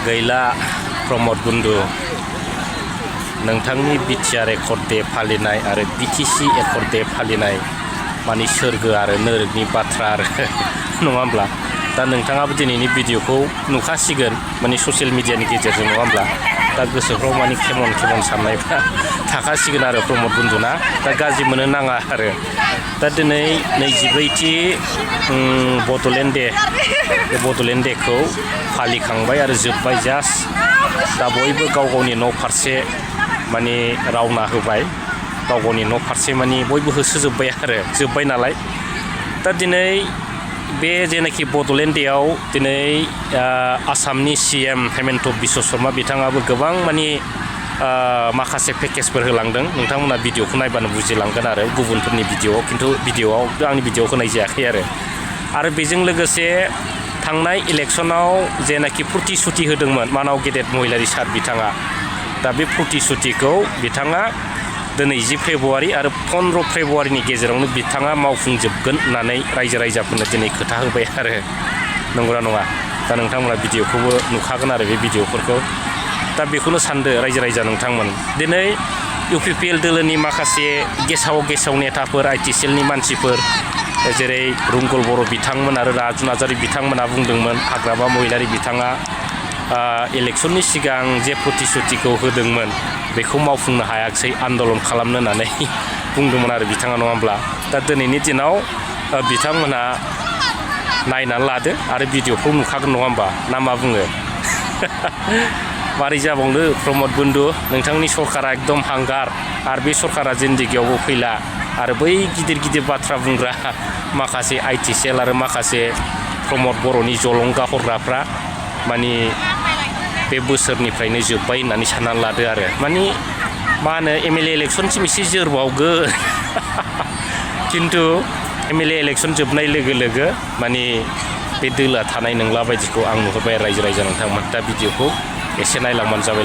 गैला प्रमद बुन्दु नोंथांनि BTR accord day फालिनाय आरो बिटिसि एकर्ड डे फालिनाय माने सोरगो आरो नोरगनि बाथ्रा आरो नङा होमब्ला दा नोंथाङाबो दिनैनि भिडिअखौ नुखासिगोन माने ससियेल मिडियानि गेजेरजों नङा होमब्ला दा गोसोफ्राव माने खेमन साननायफ्रा थाखासिगोन आरो प्रमद बुन्दुना दा गाज्रि मोनो नाङा आरो दा दिनै 24थि बड'लेण्ड डे बे बड'लेण्ड डेखौ फालिखांबाय आरो जोब्बाय जास्ट दा बयबो गाव गावनि न' फारसे माने रावना होबाय गाव गावनि न' फारसे माने बयबो होसोजोब्बाय आरो जोब्बाय नालाय दा दिनै बे जेनाखि बड'लेण्ड डेआव दिनै आसामनि CM हेमन्त बिश्व शर्मा बिथाङाबो गोबां माने माखासे पेकेजफोर होलांदों नोंथांमोना भिडिअखौ नायबानो बुजिलांगोन आरो गुबुनफोरनि भिडिअआव खिन्थु भिडिअआव आंनि भिडिअआव होनाय जायाखै आरो बेजों लोगोसे थांनाय इलेक्सनाव जेनाखि प्रतिश्रुति होदोंमोन मानाव गेदेत महिलारि सार बिथाङा दा बे प्रतिश्रुतिखौ बिथाङा दिनै 10 फेब्रुवारि आरो 15 फेब्रुवारिनि गेजेरावनो बिथाङा मावफुंजोबगोन होननानै रायजो राजाफोरनो दिनै खोथा होबाय आरो नंगौना नङा दा नोंथांमोना भिडिअखौबो नुखागोन आरो बे भिडिअफोरखौ दा बेखौनो सानदो रायजो राजा नोंथांमोन दिनै UPPL दोलोनि माखासे गेसाव नेताफोर ITCLनि मानसिफोर जेरै रुंगल बर' बिथांमोन आरो राजु नार्जारि बिथांमोना बुंदोंमोन हाग्रामा महिलारि बिथाङा इलेक्सननि सिगां जे प्रतिश्रुतिखौ होदोंमोन बेखौ मावफुंनो हायाखिसै आन्दलन खालामनो होननानै बुंदोंमोन आरो बिथाङा नङा होमब्ला दा दिनैनि दिनाव बिथांमोना नायनानै लादो आरो भिडिअखौ नुखागोन नङा होमबा ना मा बुङो मारै जाबावनो प्रमद बुन्दु नोंथांनि सरकारा एकदम हांगार आरो बे सरकारा जिन्दगियावबो फैला आरो बै गिदिर बाथ्रा बुंग्रा माखासे ITCL आरो माखासे प्रमद बर'नि जलंगा हरग्राफ्रा माने बे बोसोरनिफ्रायनो जोब्बाय होननानै साननानै लादो आरो माने मा होनो MLA इलेक्सनसिम एसे जोरबावगोन खिन्थु MLA इलेक्सन जोबनाय लोगो माने बे दोला थानाय नंला बायदिखौ आं नुहुरबाय रायजो राजा नोंथांमोन दा भिडिअखौ एसे नायलांबानो जाबाय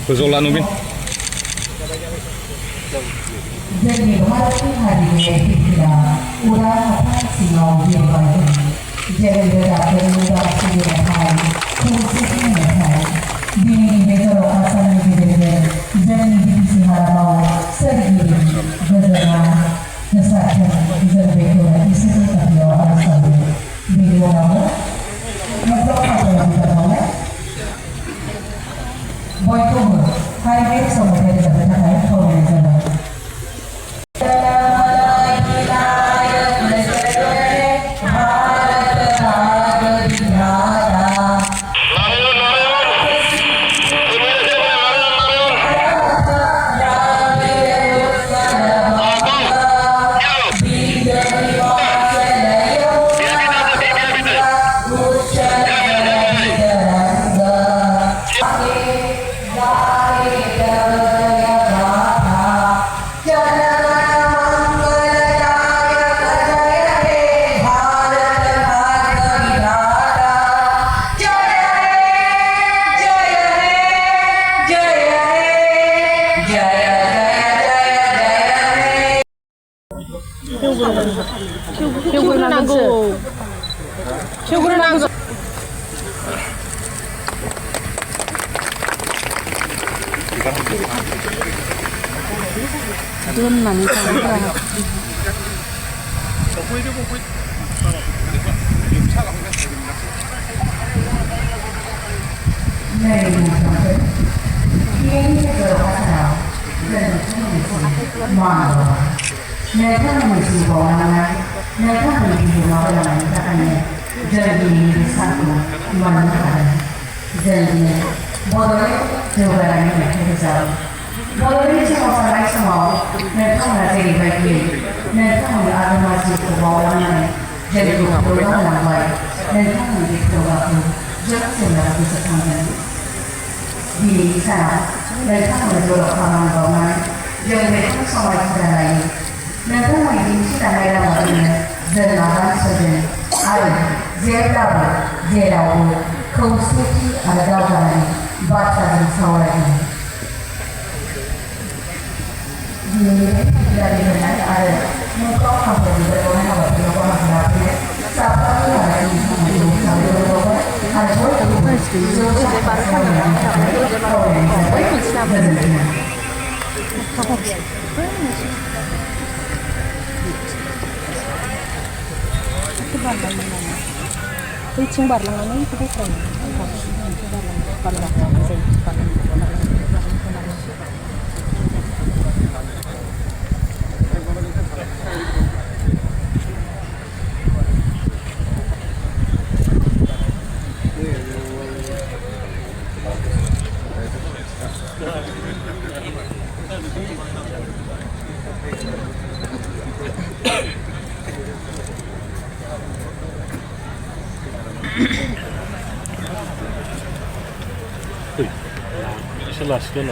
Gozola Nubin. Jadi hari ini kita udah silau dia lagi. Jadi berada di luar sini hari, kursi ini hari. Di betul asal di betul. Jadi di sini halau sergi berjalan kesana jadi betul di sini tapi orang asal di luar. Macam apa yang kita tahu? Boycott, highway sama dari sana naik kalau di sana. Doon मान नोंथांमोननि जिउआव लानानै नोंथांमोननि जिउआव लानायनि थाखायनो जों दिनैनि बे सानखौ मोननो हादों जों दिनै बड'लेण्ड जौगानायनि मेथाइ रोजाबो बड'लेण्ड सोमावसारनाय समाव नोंथांमोना जेरैबायदियै नोंथांमोननि आगोमा जिउखौ बावलांनानै जोंखौ थुलुंगा होलांबाय नोंथांमोननि बे थुलुंगाखौ जों गोसोखांगोन दिनैनि सानाव नोंथांमोननो बर' खामानि बावनानै जों बेखौ समायथिना लायो नोंथांमोननि दिन्थिलांनाय लामाजोंनो जों आगान सुरगोन आरो जेब्लाबो जेरावबो खौसेथि आरो दावगानायनि बाथ्राजों सावरायगोन दिनैनि बे बिदारि होनाय आरो मुंख्लं खामानिफोर बावनाय हाबाफारियाव बाहागो लाफैनाय साफ्रोमबो लानायनि खामानिखौ साबायखर बावबाय आरो बयखौबो जौगानाय खालामनायनि थाखाय खावलायनाय जाबाय गोजोन्थों बैथिं बारलांनानै बेखौ एसे लासिगोन